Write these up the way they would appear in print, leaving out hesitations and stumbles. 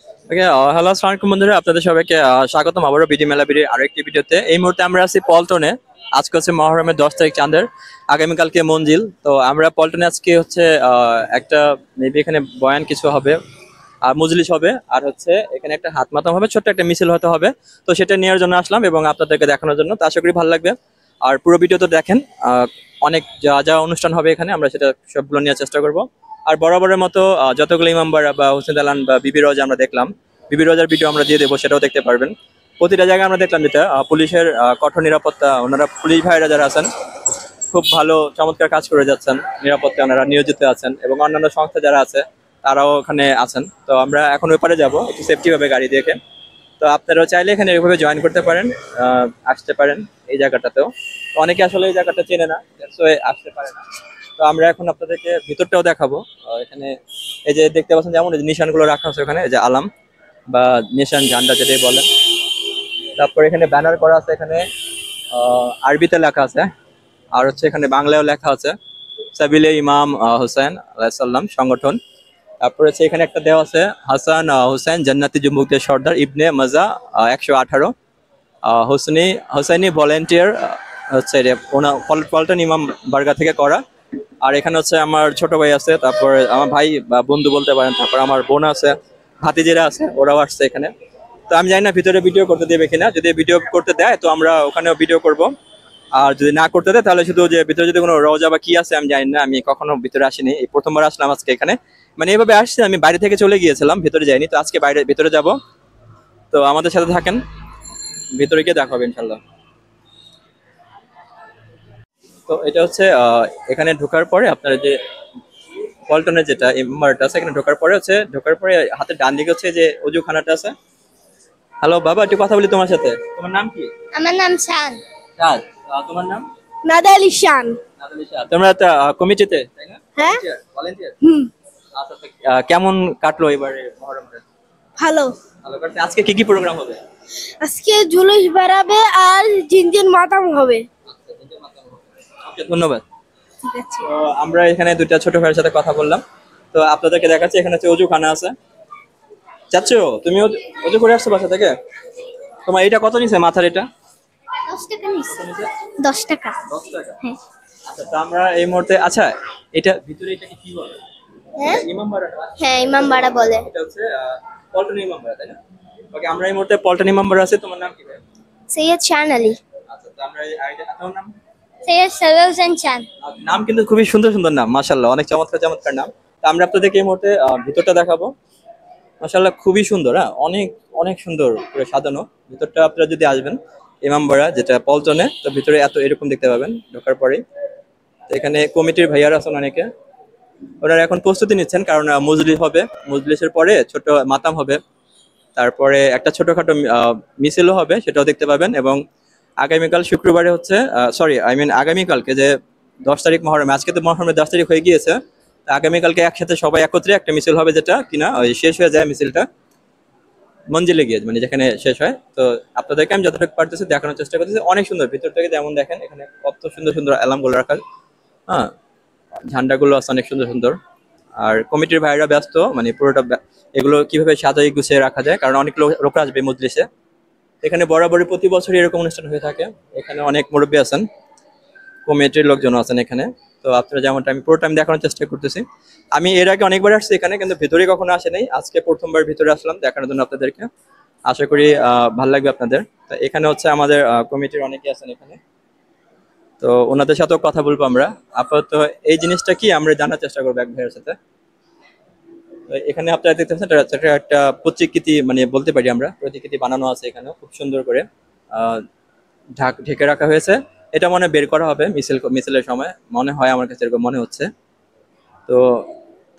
ওকে, hello আসসালামু আলাইকুম বন্ধুরা, আপনাদের সবাইকে স্বাগতম আবারও বিডি মেলা বিডির আরেকটি ভিডিওতে। এই মুহূর্তে আমরা আছি পল্টনে। আজকে হচ্ছে মহরমের 10 তারিখ চাঁদের, আগামীকালকে মঞ্জিল। তো আমরা পল্টনে আজকে হচ্ছে একটা মেবি এখানে বয়ান কিছু হবে আর মজলিস হবে, আর হচ্ছে এখানে একটা হাত মাতাম হবে, ছোট্ট একটা মিছিল হতে হবে। তো সেটা নেওয়ার জন্য আসলাম এবং আপনাদেরকে দেখানোর জন্য। তো আশা করি ভালো লাগবে। আর পুরো ভিডিও তো দেখেন, অনেক যা যা অনুষ্ঠান হবে এখানে আমরা সেটা সবগুলো নেওয়ার চেষ্টা করব। আর বরাবরের মতো যতগুলো ইমামবাড়া বা হোসেন দালান বা বিবি রোজা আমরা দেখলাম, বিবি রোজার ভিডিও আমরা দিয়ে দেবো, সেটাও দেখতে পারবেন। প্রতিটা জায়গায় আমরা দেখলাম যেটা পুলিশের কঠোর নিরাপত্তা, ওনারা পুলিশ ভাইরা যারা আছেন খুব ভালো চমৎকার কাজ করে যাচ্ছেন, নিরাপত্তা ওনারা নিয়োজিত আছেন এবং অন্যান্য সংস্থা যারা আছে তারাও ওখানে আছেন। তো আমরা এখন ওই পারে যাবো একটু সেফটি ভাবে গাড়ি দেখে। তো আপনারাও চাইলে এখানে এভাবে জয়েন করতে পারেন, আসতে পারেন এই জায়গাটাতেও। তো অনেকে আসলে এই জায়গাটা চেনে না, so আসতে পারে না। তো আমরা এখন আপনাদেরকে ভিতরটাও দেখাবো। এখানে এই যে দেখতে পাচ্ছেন, যেমন এই যে নিশানগুলো রাখা আছে ওখানে, এই যে আলাম বা নিশান ঝান্ডা যেটাই বলেন। তারপর এখানে ব্যানার করা আছে, এখানে আরবিতে লেখা আছে, আর হচ্ছে এখানে বাংলায়ও লেখা আছে সাবিলে ইমাম হোসেন আলাইসাল্লাম সংগঠন। তারপর হচ্ছে এখানে একটা দেওয়া আছে হাসান হোসেন জান্নাতি যুবকদের সর্দার ইবনে মাজা 118 হোসেনি ভলেন্টিয়ার, হচ্ছে পল্টন ইমাম বার্গা থেকে করা। আর এখানে হচ্ছে আমার ছোট ভাই আছে, তারপর আমার ভাই বা বন্ধু বলতে পারেন, তারপর আমার বোন আছে, ভাতিজিরা আছে, ওরাও আসছে এখানে। তো আমি জানি না ভিতরে ভিডিও করতে দেবে কিনা, যদি ভিডিও করতে দেয় তো আমরা ওখানেও ভিডিও করব। আর যদি না করতে দেয় তাহলে শুধু যে ভিতরে যদি কোনো রোজা বা কি আছে আমি জানি না, আমি কখনো ভিতরে আসিনি, এই প্রথমবার আসলাম আজকে এখানে। মানে এইভাবে আসছি, আমি বাইরে থেকে চলে গিয়েছিলাম, ভিতরে যাইনি। তো আজকে বাইরে ভিতরে যাব। তো আমাদের সাথে থাকেন, ভিতরে গিয়ে দেখা হবে ইনশাল্লাহ। তো এটা হচ্ছে এখানে ঢোকার পরে আপনার যে পল্টনের যেটা ইমারটা আছে, এখানে ঢোকার পরে হচ্ছে, ঢোকার পরে হাতের ডান দিকে হচ্ছে যে অজুখানাটা আছে। হ্যালো বাবা, একটু কথা বলি তোমার সাথে। তোমার নাম কি? আমার নাম শান। রাজ। তোমার নাম? নাদালি শান। নাদালি শাহ। তোমরা একটা কমিটিতে, তাই না? হ্যাঁ। ভলান্টিয়ার। হুম। আচ্ছা, তো, কেমন কাটলো এবারে মহরমটা? ভালো। ভালো কাটছে। আজকে কি কি প্রোগ্রাম হবে? আজকে জুলুস বেড়াবে আর জিনজিন মাতাম হবে। আচ্ছা, তিনটে মাতাম হবে। ওকে, ধন্যবাদ। ঠিক আছে। তো আমরা এখানে দুইটা ছোট ভাইয়ের সাথে কথা বললাম। তো আপনাদেরকে দেখাচ্ছি, এখানে হচ্ছে অজুখানা আছে। চাচ্ছো তুমি অজু করে আসছো বাসা থেকে? তোমার এটা কত নিছে মাথার এটা? 10 টাকা নিস। কত নিছে? 10 টাকা। 10 টাকা। হ্যাঁ। আচ্ছা, তো আমরা এই মুহূর্তে, আচ্ছা এটা ভিতরে এটাকে কি বলে? হ্যাঁ। ইমাম বাড়াটা? হ্যাঁ, ইমাম বাড়া বলে। এটা হচ্ছে পল্টন ইমাম বাড়া, তাই না? ওকে, আমরা এই মুহূর্তে পল্টন ইমাম বাড়া আছে। তোমার নাম কি ভাই? সৈয়দ শান আলী। আচ্ছা, তো আমরা এই আইডিয়া, তোমার নাম? সৈয়দ সাবেল হোসেন শান। নাম কিন্তু খুবই সুন্দর সুন্দর নাম, মাশাআল্লাহ, অনেক চমৎকার চমৎকার নাম। তো আমরা আপনাদেরকে এই মুহূর্তে ভিতরটা দেখাবো। মাশাআল্লাহ, খুবই সুন্দর। হ্যাঁ, অনেক অনেক সুন্দর করে সাজানো ভিতরটা। আপনারা যদি আসবেন ইমামবাড়া যেটা পল্টনে, তো ভিতরে এত এরকম দেখতে পাবেন ঢোকার পরেই। তো এখানে কমিটির ভাইয়ারা আছেন অনেকে, ওনারা এখন প্রস্তুতি নিচ্ছেন, কারণ মজলিস হবে, মজলিসের পরে ছোট মাতাম হবে, তারপরে একটা ছোটখাটো মিছিলও হবে, সেটাও দেখতে পাবেন। এবং আগামীকাল শুক্রবারে হচ্ছে, সরি আই মিন আগামীকালকে যে 10 তারিখ মহরম, আজকে তো মহরমের 10 তারিখ হয়ে গিয়েছে। তা আগামীকালকে একসাথে সবাই একত্রে একটা মিছিল হবে, যেটা কিনা ওই শেষ হয়ে যায় মিছিলটা মঞ্জিলে গিয়ে, মানে যেখানে শেষ হয়। তো আপনাদেরকে আমি যতটুকু পারতেছি দেখানোর চেষ্টা করতেছি। অনেক সুন্দর ভিতর থেকে, যেমন দেখেন এখানে কত সুন্দর সুন্দর অ্যালার্মগুলো রাখা, হ্যাঁ, ঝান্ডাগুলো আছে অনেক সুন্দর সুন্দর। আর কমিটির ভাইরা ব্যস্ত, মানে পুরোটা এগুলো কিভাবে সাজাই গুছিয়ে রাখা যায়, কারণ অনেক লোক আসবে মজলিসে। এখানে বরাবরই প্রতি বছরই এরকম অনুষ্ঠান হয়ে থাকে। এখানে অনেক মুরব্বী আছেন, কমিটির লোকজন আছেন এখানে। তো আপনারা যেমনটা, আমি পুরোটা আমি দেখানোর চেষ্টা করতেছি। আমি এর আগে অনেকবার আসছি এখানে, কিন্তু ভেতরে কখনো আসে নাই, আজকে প্রথমবার ভিতরে আসলাম দেখানোর জন্য আপনাদেরকে। আশা করি ভালো লাগবে আপনাদের। তো এখানে হচ্ছে আমাদের কমিটির অনেকে আছেন এখানে, তো ওনাদের সাথেও কথা বলবো আমরা। আপাতত এই জিনিসটা কি আমরা জানার চেষ্টা করবো এক ভাইয়ের সাথে। তো এখানে আপনারা দেখতে পাচ্ছেন, এটা একটা প্রতিকৃতি, মানে বলতে পারি আমরা প্রতিকৃতি বানানো আছে এখানে খুব সুন্দর করে, আহ ঢেকে রাখা হয়েছে। এটা মনে হয় বের করা হবে মিছিলের সময়, মনে হয়, আমার কাছে এরকম মনে হচ্ছে। তো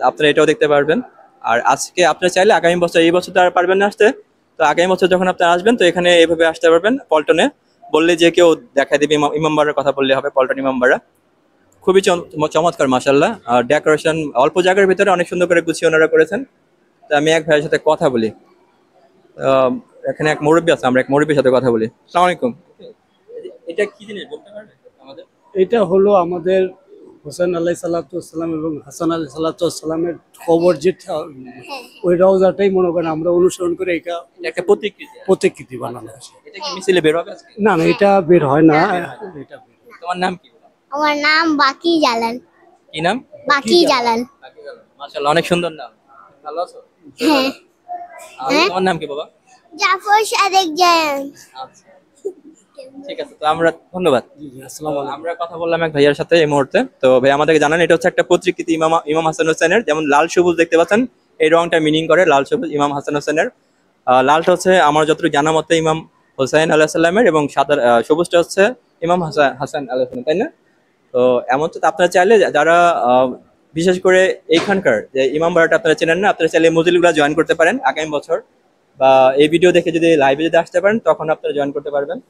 আপনারা এটাও দেখতে পারবেন। আর আজকে আপনারা চাইলে আগামী বছর, এই বছর তো আর পারবেন না আসতে, তো আগামী বছর যখন আপনারা আসবেন তো এখানে এইভাবে আসতে পারবেন পল্টনে। বললে যে কেউ দেখাই দেবে, ইমামবাড়ার কথা বললে হবে, পল্টন ইমামবাড়া। খুবই চমৎকার মাশাআল্লাহ। আর ডেকোরেশন অল্প জায়গার ভিতরে অনেক সুন্দর করে গুছিয়ে ওনারা করেছেন। তো আমি এক ভাইয়ের সাথে কথা বলি। আহ, এখানে এক মুরব্বী আছে, আমরা এক মুরব্বীর সাথে কথা বলি। আসসালামু আলাইকুম। এটা কি জিনিস বলতে পারবে আমাদের? এটা হলো আমাদের হোসেন আলাই সাল্লাতুসাল্লাম এবং হাসান আলাই সাল্লাতুসাল্লামের কবর যেটা ওই রওজাটাই মনে করেন আমরা অনুসরণ করে এটা এটা একটা প্রতিকৃতি। প্রতিকৃতি বানানো হয়েছে। এটা কি মিছিলে বের হবে আজকে? না না, এটা বের হয় না, এটা তোমার নাম কি? আমার নাম বাকি জালাল। কি নাম? বাকি জালাল। মাশাআল্লাহ, অনেক সুন্দর নাম। ভালো আছো? হ্যাঁ। আর তোমার নাম কি বাবা? জাফর সাদেক জায়ান। আচ্ছা, ঠিক আছে। তো আমরা ধন্যবাদ। আসসালামু আলাইকুম। আমরা কথা বললাম এক ভাইয়ার সাথে এই মুহূর্তে। তো ভাই আমাদেরকে জানান, এটা হচ্ছে একটা প্রতিকৃতি ইমাম হাসান হোসেনের। যেমন লাল সবুজ দেখতে পাচ্ছেন, এই রংটা মিনিং করে লাল সবুজ ইমাম হাসান হোসেনের। লালটা হচ্ছে আমার যতটুকু জানা মতে ইমাম হোসেন আলাইহিস সালামের, এবং সাদা সবুজটা হচ্ছে ইমাম হাসান আলাইহিস সালাম, তাই না? তো এমন তো আপনারা চাইলে যারা বিশেষ করে এইখানকার যে ইমাম বাড়াটা আপনারা চেনেন না, আপনারা চাইলে মজলিগুলা জয়েন করতে পারেন আগামী বছর, বা এই ভিডিও দেখে যদি লাইভে যদি আসতে পারেন তখন আপনারা জয়েন করতে পারবেন।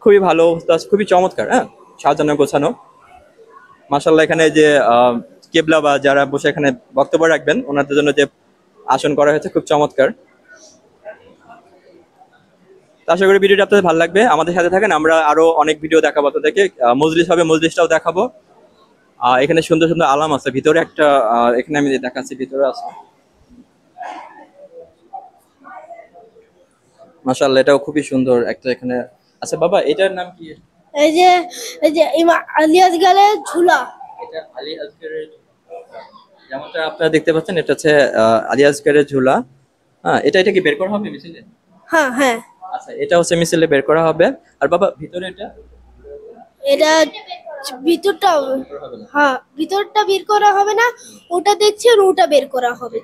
খুবই ভালো অবস্থা, খুবই চমৎকার, হ্যাঁ, সাজানো গোছানো। মাশাআল্লাহ, এখানে যে কেবলা বা যারা বসে এখানে বক্তব্য রাখবেন ওনাদের জন্য যে আসন করা হয়েছে খুব চমৎকার। তো আশা করি ভিডিওটা আপনাদের ভালো লাগবে। আমাদের সাথে থাকেন, আমরা আরো অনেক ভিডিও দেখাবো আপনাদেরকে। মজলিস হবে, মজলিসটাও দেখাবো। এখানে সুন্দর সুন্দর আলাম আছে ভিতরে, একটা এখানে আমি দেখাচ্ছি, ভিতরে আছে মাশাআল্লাহ, এটাও খুবই সুন্দর একটা এখানে। আচ্ছা বাবা, এটার নাম কি? এই যে ইমাম আলী আসগারের ঝুলা। এটা আলী আসগারের, যেমনটা আপনারা দেখতে পাচ্ছেন, এটা হচ্ছে আলী আসগারের ঝুলা। হ্যাঁ, এটা কি বের করা হবে মিছিলে? হ্যাঁ হ্যাঁ। আচ্ছা, এটা হচ্ছে মিছিলে বের করা হবে। আর বাবা ভিতরে এটা ভিতরটা, হ্যাঁ ভিতরটা বের করা হবে না, ওটা দেখছেন ওটা বের করা হবে।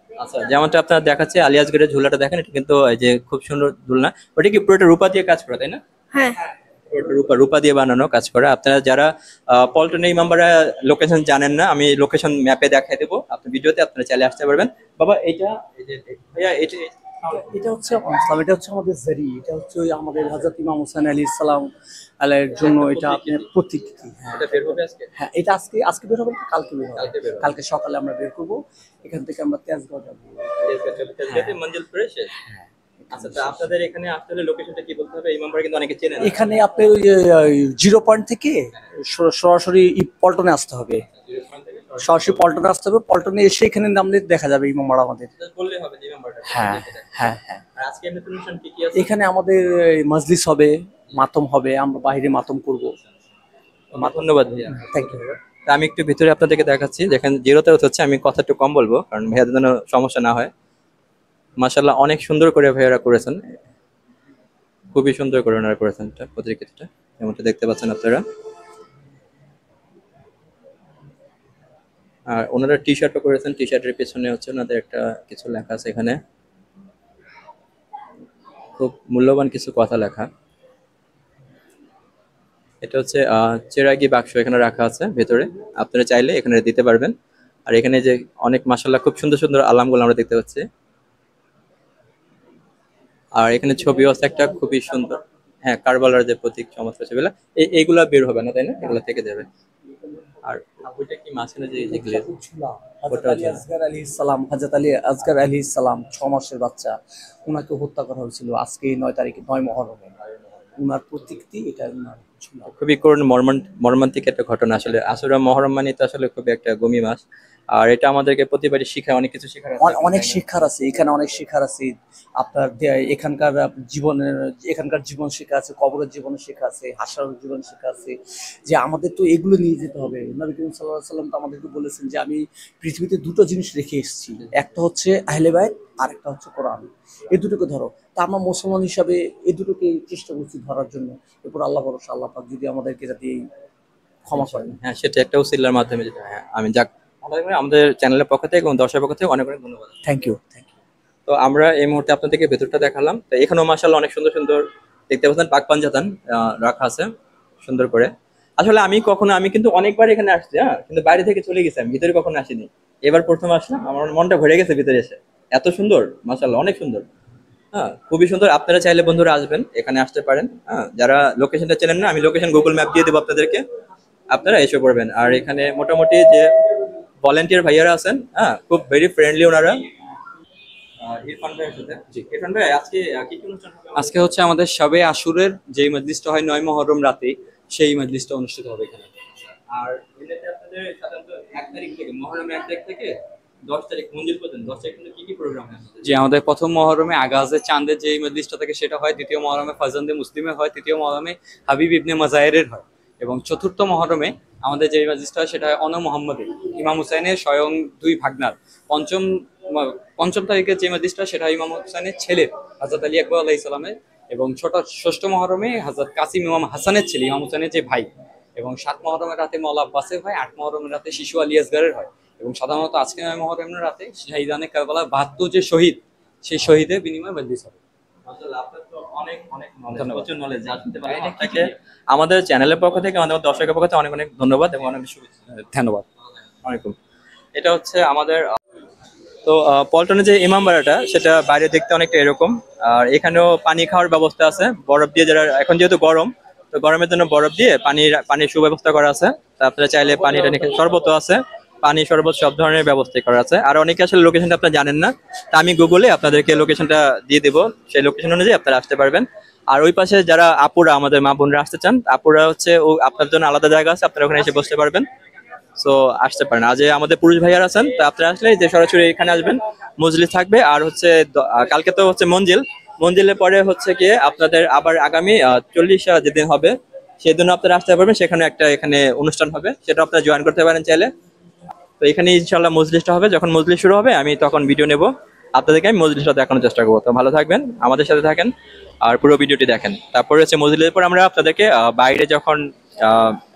আচ্ছা, যেমনটা আপনারা দেখাচ্ছে আলী আসগারের ঝুলাটা দেখেন, এটা কিন্তু এই যে খুব সুন্দর ঝুলনা। ওটা কি পুরোটা রূপা দিয়ে কাজ করা, তাই না? হ্যাঁ, রূপা দিয়ে বানানো কাজ করা। আপনারা যারা পল্টনে ইমামবাড়া লোকেশন জানেন না, আমি লোকেশন ম্যাপে দেখাই দেবো, আপনার ভিডিওতে আপনারা চাইলে আসতে পারবেন। বাবা এটা ভাইয়া এটা এটা হচ্ছে এটা হচ্ছে আমাদের জারি, এটা হচ্ছে ওই আমাদের হযরত ইমাম হোসেন আলাইহিস সালাম আলাইহির জন্য এটা আপনার প্রতিকৃতি। এটা বের হবে আজকে? হ্যাঁ, এটা আজকে বের হবে, কালকে বের হবে। কালকে বের হবে। কালকে সকালে আমরা বের করব, এখান থেকে আমরা তেজগাঁও যাব। মঞ্জিলপুরে শেষ। আচ্ছা, তো আপনাদের এখানে আসতে হলে লোকেশনটা কি বলতে হবে? ইমামবাড়া কিন্তু অনেকে চেনেন না। এখানে আপনার ওই 0 পয়েন্ট থেকে সরাসরি পল্টনে আসতে হবে, সরাসরি পল্টনে আসতে হবে। পল্টনে এসে এখানে নামলে দেখা যাবে ইমামবাড়া আমাদের। Just বললেই হবে যে ইমামবাড়া। হ্যাঁ হ্যাঁ হ্যাঁ। আর আজকে এমনি অনুষ্ঠান কি আছে? এখানে আমাদের মাজলিস হবে, মাতম হবে, আমরা বাইরে মাতম করব। ধন্যবাদ ভাইয়া। Thank you. তা আমি একটু ভিতরে আপনাদেরকে দেখাচ্ছি, যেখানে জিরোতে হচ্ছে। আমি কথা একটু কম বলবো কারণ ভাইয়াদের জন্য সমস্যা না হয়। মাশাআল্লাহ, অনেক সুন্দর করে ভাইয়ারা করেছেন, খুবই সুন্দর করে ওনারা করেছেন এটা প্রতিকৃতিটা, যেমনটা দেখতে পাচ্ছেন আপনারা। আর ওনারা টি শার্টও করেছেন, টি শার্টের পেছনে হচ্ছে ওনাদের একটা কিছু লেখা আছে, এখানে খুব মূল্যবান কিছু কথা লেখা। এটা হচ্ছে চেরাগি বাক্স এখানে রাখা আছে ভেতরে, আপনারা চাইলে এখানে দিতে পারবেন। আর এখানে যে অনেক মাশাআল্লাহ খুব সুন্দর সুন্দর আলামগুলো আমরা দেখতে পাচ্ছি। আর এখানে ছবিও আছে একটা খুবই সুন্দর, হ্যাঁ, কারবালার যে প্রতীক চমৎকার ছবিগুলো, এইগুলা বের হবে না, তাই না? এগুলো থেকে যাবে। আর ওইটা কি মাঝখানে যে গ্লেজ, হযরত আলী আসগার আলাইহিস সালাম, হযরত আলী আসগার আলাইহিস সালাম 6 মাসের বাচ্চা, উনাকে হত্যা করা হয়েছিল আজকে 9 তারিখে, 9 মুহররমে। উনার প্রতিকৃতি এটা উনার ছিল। খুবই করুণ মর্মান্তিক একটা ঘটনা। আসলে আশুরা মহরম মানে তো আসলে খুবই একটা গমি মাস, আর এটা আমাদেরকে প্রতিবারই শিখায়, অনেক কিছু শেখার আছে। অনেক শিক্ষার আছে এখানে, অনেক শিক্ষার আছে। আপনার এখানকার জীবন শেখা আছে, কবরের জীবন শেখা আছে, হাসরের জীবন শেখা আছে। যে আমাদের তো এগুলো নিয়ে যেতে হবে। নবী করিম সাল্লাল্লাহু আলাইহি ওয়াসাল্লাম তো আমাদেরকে বলেছেন যে আমি পৃথিবীতে দুটো জিনিস রেখে এসেছি, একটা হচ্ছে আহলে বাইত আর একটা হচ্ছে কোরআন। এই দুটোকে ধরো। তা আমরা মুসলমান হিসাবে এই দুটোকে চেষ্টা করছি ধরার জন্য। এরপর আল্লাহ ভরসা, আল্লাহ পাক যদি আমাদেরকে যাতে ক্ষমা করেন। হ্যাঁ, সেটা একটা উসিলার মাধ্যমে যেটা, হ্যাঁ, আমি যাক আমাদের চ্যানেলের পক্ষ থেকে এবং দর্শকের পক্ষ থেকে অনেক অনেক ধন্যবাদ। Thank you. তো আমরা এই মুহূর্তে আপনাদেরকে ভেতরটা দেখালাম। তো এখানেও মাশাআল্লাহ অনেক সুন্দর সুন্দর দেখতে পাচ্ছেন পাক পাঞ্জাতান রাখা আছে সুন্দর করে। আসলে আমি কিন্তু অনেকবার এখানে আসছি, হ্যাঁ, কিন্তু বাইরে থেকে চলে গেছি, আমি ভিতরে কখনো আসিনি। এবার প্রথম আসলাম, আমার মনটা ভরে গেছে ভিতরে এসে। এত সুন্দর, মাশাআল্লাহ অনেক সুন্দর, হ্যাঁ, খুবই সুন্দর। আপনারা চাইলে বন্ধুরা আসবেন, এখানে আসতে পারেন। হ্যাঁ, যারা লোকেশনটা চেনেন না, আমি লোকেশন গুগল ম্যাপ দিয়ে দেবো আপনাদেরকে, আপনারা এসে পড়বেন। আর এখানে মোটামুটি যে ভলেন্টিয়ার ভাইয়ারা আছেন, হ্যাঁ, খুব ভেরি ফ্রেন্ডলি ওনারা। ইরফান ভাইয়ের সাথে, জি ইরফান ভাই, আজকে কি কি অনুষ্ঠান হবে? আজকে হচ্ছে আমাদের শবে আশুরের যেই মজলিসটা হয় 9 মুহররম রাতে, সেই মজলিসটা অনুষ্ঠিত হবে এখানে। আর এটাতে আপনাদের সাধারণত 1 তারিখ থেকে মহররম 1 তারিখ থেকে 10 তারিখ মঞ্জিল পর্যন্ত 10 তারিখ পর্যন্ত কি কি প্রোগ্রাম হয়? যে আমাদের প্রথম মহরমে আগাজে চাঁদের যে মজলিসটা থাকে সেটা হয়, দ্বিতীয় মহরমে ফাজান্দে মুসলিমে হয়, তৃতীয় মহরমে হাবিব ইবনে মাজায়েরের হয়, এবং চতুর্থ মহরমে আমাদের যে মজলিসটা হয় সেটা হয় অন মোহাম্মদে ইমাম হুসাইনের স্বয়ং 2 ভাগনার। পঞ্চম তারিখে যে মজলিসটা সেটা হয় ইমাম হুসাইনের ছেলে হযরত আলী আকবর আলাইহিস সালামের, এবং ষষ্ঠ মহরমে হযরত কাসিম ইমাম হাসানের ছেলে ইমাম হুসাইনের যে ভাই, এবং 7 মহরমের রাতে মওলা আব্বাসের হয়, 8 মহরমের রাতে শিশু আলী আসগরের হয়, এবং সাধারণত আজকে 9 মহরমের রাতে শাহিদানে কারবালা 72 যে শহীদ, সেই শহীদের বিনিময়ে মজলিস হবে। মাশাআল্লাহ, আপনার তো অনেক অনেক নলেজ, ধন্যবাদ। প্রচুর নলেজ যা শুনতে পারলাম আপনাকে আমাদের চ্যানেলের পক্ষ থেকে, আমাদের দর্শকের পক্ষ থেকে অনেক অনেক ধন্যবাদ এবং অনেক শুভেচ্ছা। ধন্যবাদ। ওয়ালাইকুম। এটা হচ্ছে আমাদের তো পল্টনে যে ইমামবাড়াটা সেটা বাইরে দেখতে অনেকটা এরকম, আর এখানেও পানি খাওয়ার ব্যবস্থা আছে বরফ দিয়ে, যারা এখন যেহেতু গরম তো গরমের জন্য বরফ দিয়ে পানির সুব্যবস্থা করা আছে। তা আপনারা চাইলে পানিটা নিয়ে শরবতও আছে, পানি শরবত সব ধরনের ব্যবস্থা করা আছে। আর অনেকে আসলে লোকেশনটা আপনারা জানেন না, তা আমি গুগলে আপনাদেরকে লোকেশনটা দিয়ে দেবো, সেই লোকেশন অনুযায়ী আপনারা আসতে পারবেন। আর ওই পাশে যারা আপুরা আমাদের মা বোনরা আসতে চান, আপুরা হচ্ছে ও আপনার জন্য আলাদা জায়গা আছে, আপনারা ওখানে এসে বসতে পারবেন। সো আসতে পারেন। আর যে আমাদের পুরুষ ভাইয়ার আছেন তা আপনারা আসলে যে সরাসরি এখানে আসবেন, মজলিস থাকবে। আর হচ্ছে কালকে তো হচ্ছে মঞ্জিলের পরে হচ্ছে গিয়ে আপনাদের আবার আগামী 40 যেদিন হবে সেদিনও আপনারা আসতে পারবেন, সেখানে একটা এখানে অনুষ্ঠান হবে, সেটা আপনারা জয়েন করতে পারেন চাইলে। তো এখানে ইনশাল্লাহ মজলিসটা হবে, যখন মজলিস শুরু হবে আমি তখন ভিডিও নেব, আপনাদেরকে আমি মজলিসটা দেখানোর চেষ্টা করবো। তো ভালো থাকবেন, আমাদের সাথে থাকেন আর পুরো ভিডিওটি দেখেন। তারপরে হচ্ছে মজলিসের পর আমরা আপনাদেরকে বাইরে যখন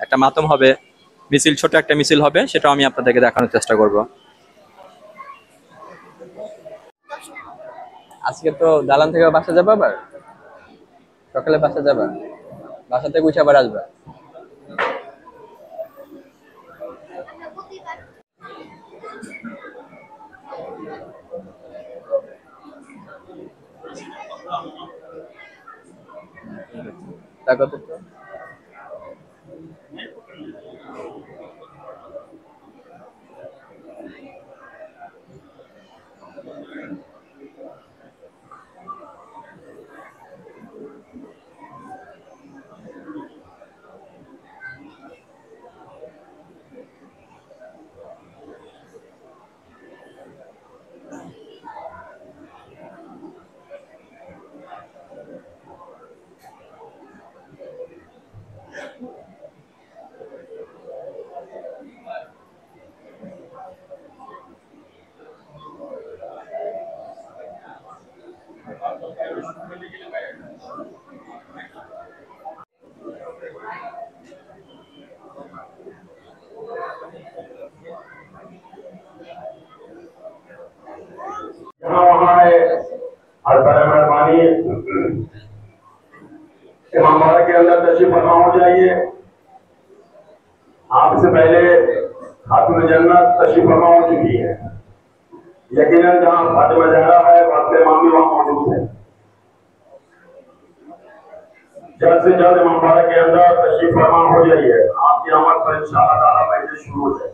একটা মাতম হবে, মিছিল, ছোট একটা মিছিল হবে, সেটাও আমি আপনাদেরকে দেখানোর চেষ্টা করব। আজকে তো দালান থেকে বাসা যাবে, আবার সকালে বাসা যাবে, বাসা থেকে উঠে আবার আসবে। দেখো তো। जहाँ वहाँ है और बड़े मेहरबानी इमामबाड़ा के अंदर तशरीफ फरमा हो जाइए। आपसे पहले खातून जन्नत तशरीफ फरमा हो चुकी है। यकीनन जहाँ फातिमा ज़हरा है वहाँ इमाम भी वहाँ मौजूद है। जल्द से जल्द इमामबाड़ा के अंदर तशरीफ फरमा हो जाइए। आपकी आमद पर इंशाअल्लाह ताला मजलिस शुरू हो जाए।